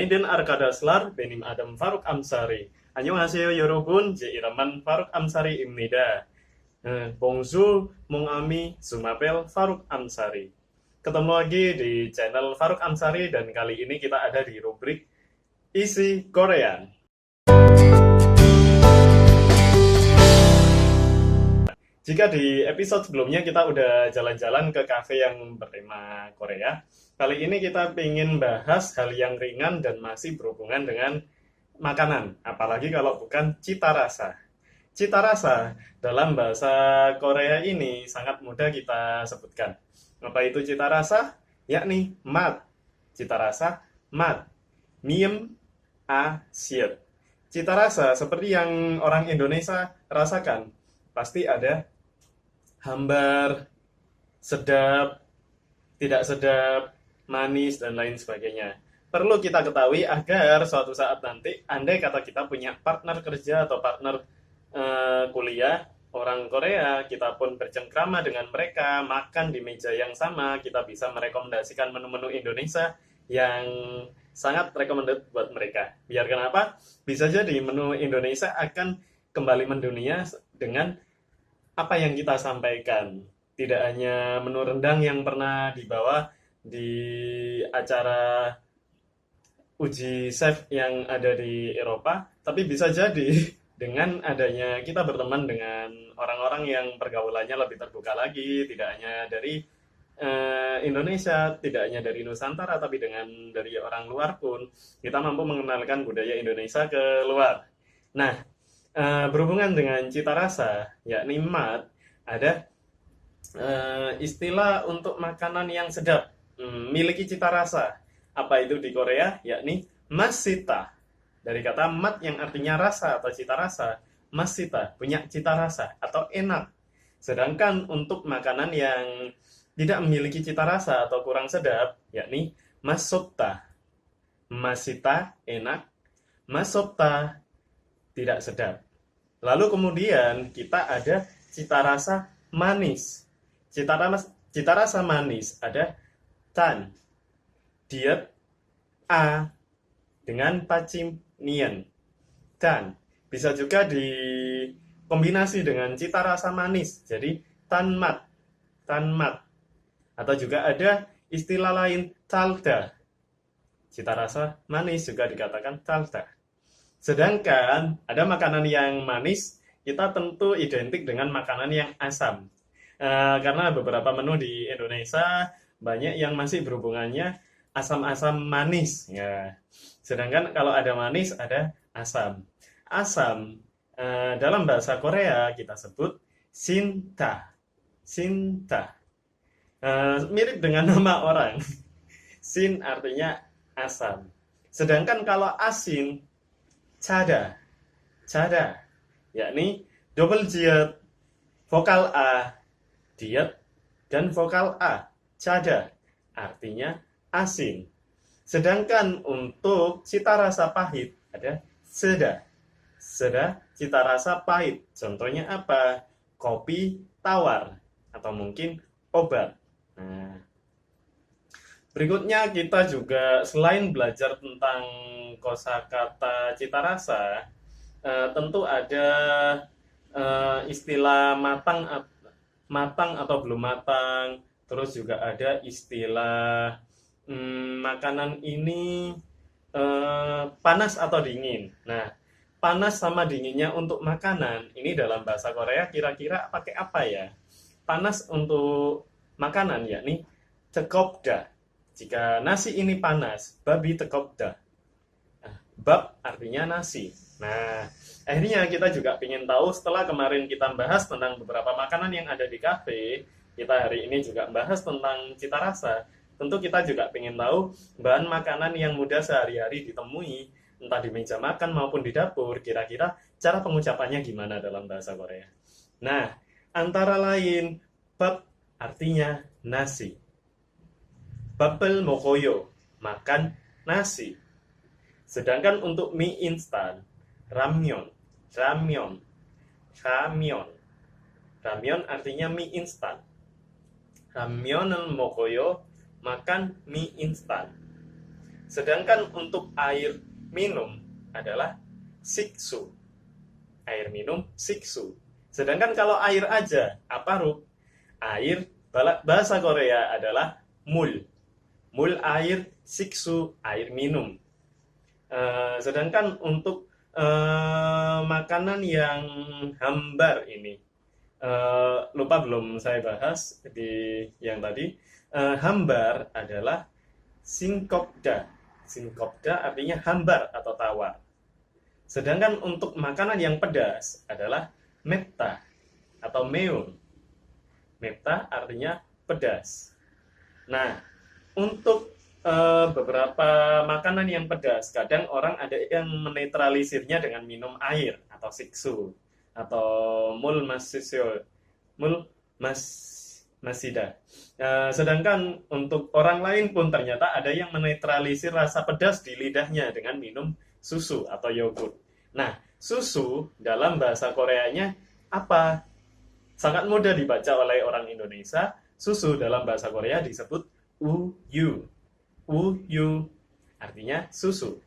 Günaydın arkadaşlar, benim adım Faruk Amsari. 안녕하세요 여러분, 제 이름은 Faruk Amsari입니다. Bonjour, mon ami, je m'appelle Faruk Amsari. Ketemu lagi di channel Faruk Amsari dan kali ini kita ada di rubrik Isi Korean. Jika di episode sebelumnya kita udah jalan-jalan ke kafe yang bertema Korea, kali ini kita ingin bahas hal yang ringan dan masih berhubungan dengan makanan, apalagi kalau bukan cita rasa. Cita rasa dalam bahasa Korea ini sangat mudah kita sebutkan. Apa itu cita rasa? Yakni mat. Cita rasa mat. Miem a sir. Cita rasa seperti yang orang Indonesia rasakan. Pasti ada hambar, sedap, tidak sedap, manis, dan lain sebagainya. Perlu kita ketahui agar suatu saat nanti, andai kata kita punya partner kerja atau partner kuliah, orang Korea, kita pun bercengkrama dengan mereka, makan di meja yang sama, kita bisa merekomendasikan menu-menu Indonesia yang sangat recommended buat mereka. Biar kenapa? Bisa jadi menu Indonesia akan kembali mendunia dengan apa yang kita sampaikan. Tidak hanya menu rendang yang pernah dibawa di acara uji chef yang ada di Eropa, tapi bisa jadi dengan adanya kita berteman dengan orang-orang yang pergaulannya lebih terbuka lagi, tidak hanya dari Indonesia, tidak hanya dari Nusantara, tapi dari orang luar pun, kita mampu mengenalkan budaya Indonesia ke luar. Nah, berhubungan dengan cita rasa, yakni mat, ada istilah untuk makanan yang sedap, miliki cita rasa. Apa itu di Korea? Yakni masita. Dari kata mat yang artinya rasa atau cita rasa, masita, punya cita rasa atau enak. Sedangkan untuk makanan yang tidak memiliki cita rasa atau kurang sedap, yakni masopta. Masita, enak. Masopta, tidak sedap. Lalu kemudian kita ada cita rasa manis. Cita rasa manis ada tan, diet, a, dengan pacim, nien. Dan bisa juga dikombinasi dengan cita rasa manis. Jadi tanmat, tanmat. Atau juga ada istilah lain talda. Cita rasa manis juga dikatakan talda. Sedangkan ada makanan yang manis, kita tentu identik dengan makanan yang asam. Karena beberapa menu di Indonesia banyak yang masih berhubungannya asam-asam manis. Ya. Sedangkan kalau ada manis, ada asam. Asam dalam bahasa Korea kita sebut sinta. Sinta. Mirip dengan nama orang. Sin artinya asam. Sedangkan kalau asin, cada, cada, yakni double diet, vokal a, diet, dan vokal a, cada, artinya asin. Sedangkan untuk cita rasa pahit ada seda, seda cita rasa pahit. Contohnya apa? Kopi tawar atau mungkin obat. Nah, berikutnya kita juga selain belajar tentang kosakata cita rasa, tentu ada istilah matang atau belum matang. Terus juga ada istilah makanan ini panas atau dingin. Nah, panas sama dinginnya untuk makanan ini dalam bahasa Korea kira-kira pakai apa ya? Panas untuk makanan yakni tekopda. Jika nasi ini panas, babi tekopda. Bab artinya nasi. Nah, akhirnya kita juga ingin tahu setelah kemarin kita bahas tentang beberapa makanan yang ada di kafe, kita hari ini juga bahas tentang cita rasa. Tentu kita juga ingin tahu bahan makanan yang mudah sehari-hari ditemui, entah di meja makan maupun di dapur, kira-kira cara pengucapannya gimana dalam bahasa Korea. Nah, antara lain, bab artinya nasi. Babel mokoyo, makan nasi. Sedangkan untuk mie instan, ramyeon, ramyeon, ramyeon. Ramyeon artinya mie instan. Ramyeon을 먹어요, makan mie instan. Sedangkan untuk air minum adalah siksu. Air minum siksu. Sedangkan kalau air aja, apa Rup? Air, bahasa Korea adalah mul. Mul air, siksu air minum. Sedangkan untuk makanan yang hambar ini, lupa belum saya bahas di yang tadi. Hambar adalah singkopda. Singkopda artinya hambar atau tawar. Sedangkan untuk makanan yang pedas adalah metta atau meun. Metta artinya pedas. Nah, untuk beberapa makanan yang pedas, kadang orang ada yang menetralisirnya dengan minum air atau siksu atau mul masisyo, mul mas masida. Sedangkan untuk orang lain pun ternyata ada yang menetralisir rasa pedas di lidahnya dengan minum susu atau yogurt. Nah, susu dalam bahasa Koreanya apa? Sangat mudah dibaca oleh orang Indonesia. Susu dalam bahasa Korea disebut uyu. Uyu artinya susu.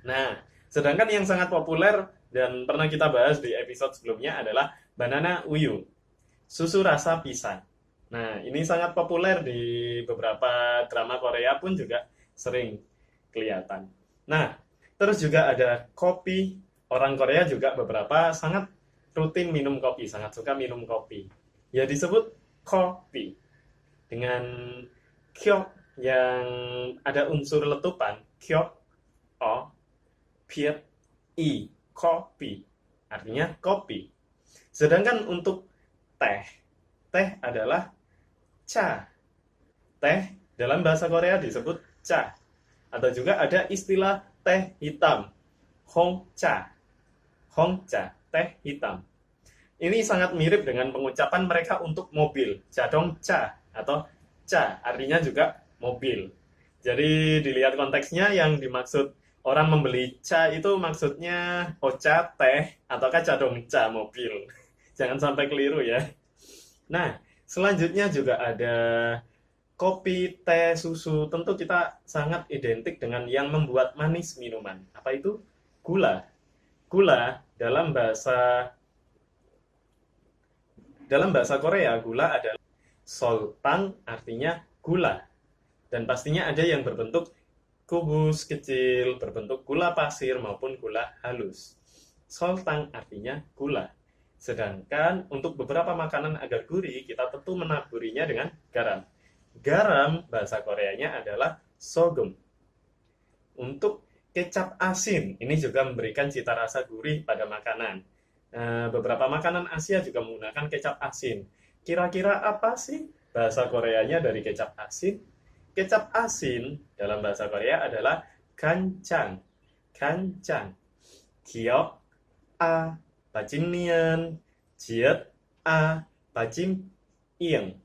Nah, sedangkan yang sangat populer dan pernah kita bahas di episode sebelumnya adalah banana uyu. Susu rasa pisang. Nah, ini sangat populer di beberapa drama Korea pun juga sering kelihatan. Nah, terus juga ada kopi. Orang Korea juga beberapa sangat rutin minum kopi, sangat suka minum kopi. Ya disebut kopi. Dengan kyok yang ada unsur letupan, kyok, o, piet, i, kopi. Artinya kopi. Sedangkan untuk teh, teh adalah cha. Teh dalam bahasa Korea disebut cha. Atau juga ada istilah teh hitam, hongcha. Hongcha, teh hitam. Ini sangat mirip dengan pengucapan mereka untuk mobil, jadongcha atau cha, artinya juga mobil. Jadi dilihat konteksnya, yang dimaksud orang membeli cha itu maksudnya ocha, teh, ataukah jadongcha, mobil. Jangan sampai keliru ya. Nah, selanjutnya juga ada kopi, teh, susu. Tentu kita sangat identik dengan yang membuat manis minuman. Apa itu? Gula. Gula dalam bahasa Korea, gula adalah soltang, artinya gula. Dan pastinya ada yang berbentuk kubus kecil, berbentuk gula pasir maupun gula halus. Soltang artinya gula. Sedangkan untuk beberapa makanan agar gurih, kita tentu menaburinya dengan garam. Garam bahasa Koreanya adalah sogum. Untuk kecap asin, ini juga memberikan cita rasa gurih pada makanan. Beberapa makanan Asia juga menggunakan kecap asin. Kira-kira apa sih bahasa Koreanya dari kecap asin? Kecap asin dalam bahasa Korea adalah kanjang. Kanjang. Giok a bajim nian, jiet a bajim ieng.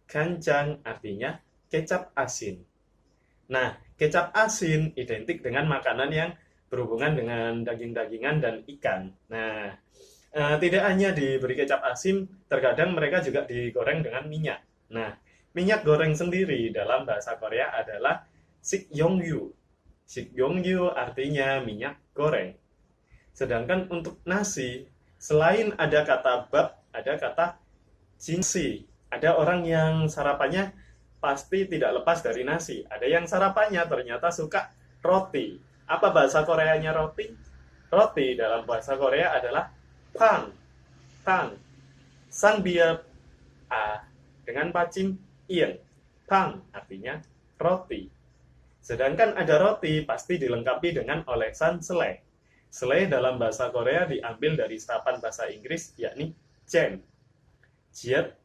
Kanjang artinya kecap asin. Nah, kecap asin identik dengan makanan yang berhubungan dengan daging-dagingan dan ikan. Nah, tidak hanya diberi kecap asin, terkadang mereka juga digoreng dengan minyak. Nah, minyak goreng sendiri dalam bahasa Korea adalah sikyeongyu. Sikyeongyu artinya minyak goreng. Sedangkan untuk nasi, selain ada kata bab, ada kata jinsi. Ada orang yang sarapannya pasti tidak lepas dari nasi. Ada yang sarapannya ternyata suka roti. Apa bahasa Koreanya roti? Roti dalam bahasa Korea adalah pang. Pang. Sang biar a dengan pacim ien. Pang artinya roti. Sedangkan ada roti pasti dilengkapi dengan olesan selai. Selai dalam bahasa Korea diambil dari serapan bahasa Inggris yakni jam. Jiet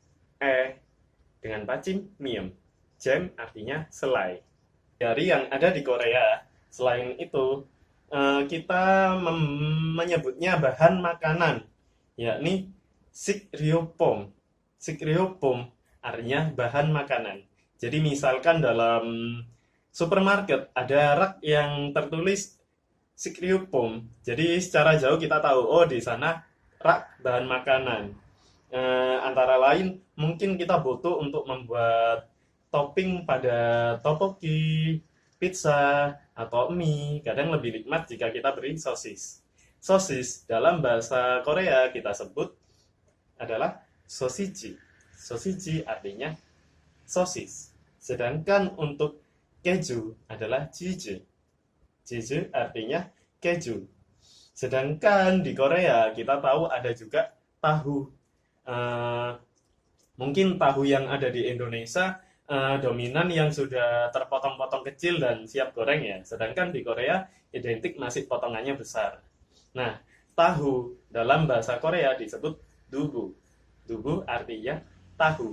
dengan pacim miem. Jam artinya selai. Dari yang ada di Korea, selain itu kita menyebutnya bahan makanan, yakni sikryopom. Sikryopom artinya bahan makanan. Jadi misalkan dalam supermarket ada rak yang tertulis sikryopom. Jadi secara jauh kita tahu, oh di sana rak bahan makanan. Antara lain mungkin kita butuh untuk membuat topping pada tteokbokki, pizza atau mie, kadang lebih nikmat jika kita beri sosis. Sosis dalam bahasa Korea kita sebut adalah sosiji. Sosiji artinya sosis. Sedangkan untuk keju adalah jeju. Jeju artinya keju. Sedangkan di Korea kita tahu ada juga tahu. Eh, Mungkin tahu yang ada di Indonesia dominan yang sudah terpotong-potong kecil dan siap goreng ya. Sedangkan di Korea identik masih potongannya besar. Nah, tahu dalam bahasa Korea disebut dubu. Dubu artinya tahu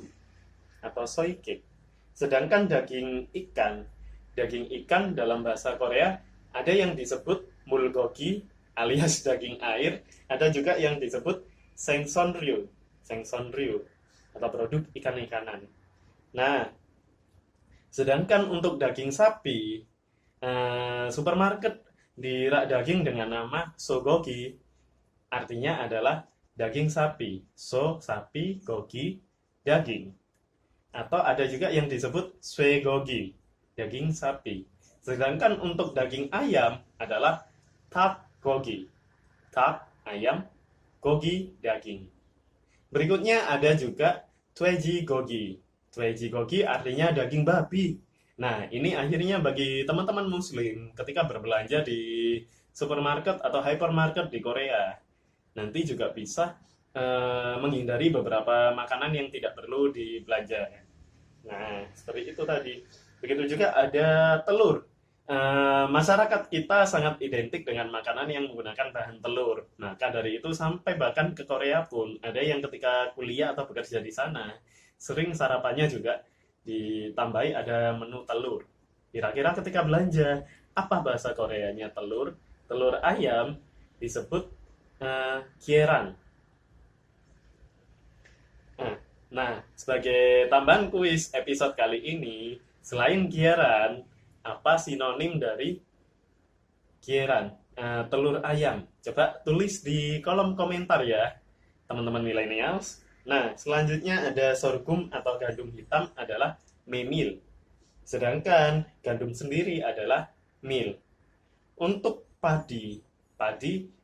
atau soikik. Sedangkan daging ikan dalam bahasa Korea ada yang disebut mulgogi alias daging air, ada juga yang disebut sengsonryu, sengsonryu atau produk ikan-ikanan. Nah, sedangkan untuk daging sapi, supermarket di rak daging dengan nama sogogi, artinya adalah daging sapi. So, sapi, gogi, daging. Atau ada juga yang disebut suegogi, daging sapi. Sedangkan untuk daging ayam adalah tak gogi. Tak, ayam, gogi, daging. Berikutnya ada juga tweji gogi. Tweji gogi artinya daging babi. Nah, ini akhirnya bagi teman-teman muslim ketika berbelanja di supermarket atau hypermarket di Korea, nanti juga bisa menghindari beberapa makanan yang tidak perlu dibelanja. Nah, seperti itu tadi. Begitu juga ada telur. Masyarakat kita sangat identik dengan makanan yang menggunakan bahan telur. Maka dari itu sampai bahkan ke Korea pun ada yang ketika kuliah atau bekerja di sana sering sarapannya juga ditambahi ada menu telur. Kira-kira ketika belanja apa bahasa Koreanya telur? Telur ayam disebut kieran. Nah, sebagai tambahan kuis episode kali ini, selain kieran, apa sinonim dari kieran? Telur ayam. Coba tulis di kolom komentar ya, teman-teman millennials. Nah, selanjutnya ada sorghum atau gandum hitam adalah memil. Sedangkan gandum sendiri adalah mil. Untuk padi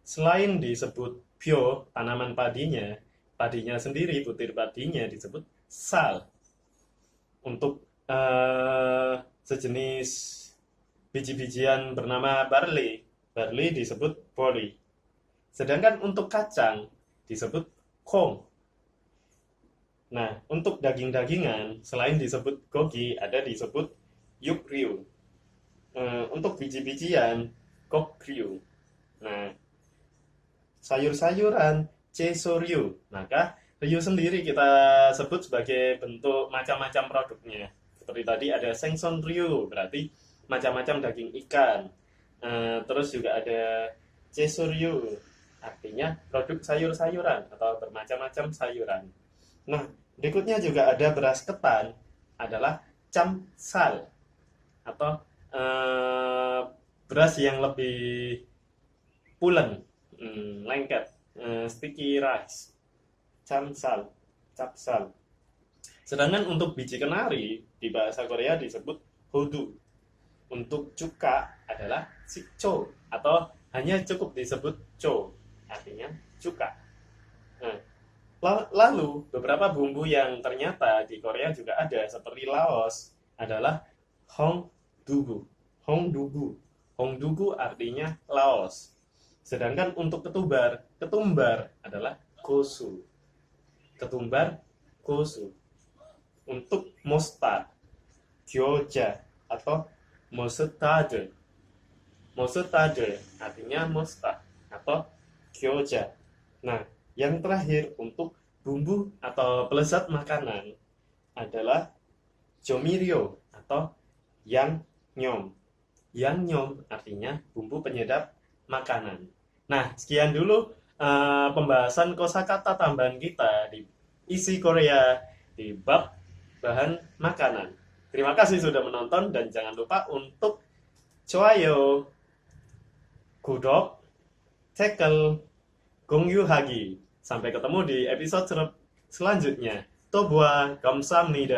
selain disebut bio, tanaman padinya sendiri, butir padinya disebut sal. Untuk sejenis biji-bijian bernama barley disebut bori. Sedangkan untuk kacang disebut kong. Nah, untuk daging-dagingan selain disebut gogi ada disebut yukryu. Untuk biji-bijian gokryu. Nah, sayur-sayuran cesoryu. Maka ryu sendiri kita sebut sebagai bentuk macam-macam produknya. Seperti tadi ada sengson ryu, berarti macam-macam daging ikan. Terus juga ada cesoryu, artinya produk sayur-sayuran atau bermacam-macam sayuran. Nah, berikutnya juga ada beras ketan, adalah camsal atau beras yang lebih pulen, lengket, sticky rice, camsal, capsal. Sedangkan untuk biji kenari di bahasa Korea disebut hodu. Untuk cuka adalah sikcho atau hanya cukup disebut cho, artinya cuka. Nah, lalu beberapa bumbu yang ternyata di Korea juga ada seperti Laos adalah hongdugu. Hongdugu artinya Laos. Sedangkan untuk ketumbar adalah gosu. Ketumbar, gosu. Untuk mustard, gyoza atau mustard. Mustard artinya mustard atau gyoza. Nah, yang terakhir untuk bumbu atau pelezat makanan adalah jomirio atau yangnyeom. Yangnyeom artinya bumbu penyedap makanan. Nah, sekian dulu pembahasan kosakata tambahan kita di isi Korea di bab bahan makanan. Terima kasih sudah menonton dan jangan lupa untuk 좋아요, 구독, 댓글, 공유하기. Sampai ketemu di episode selanjutnya. Toba, 감사합니다.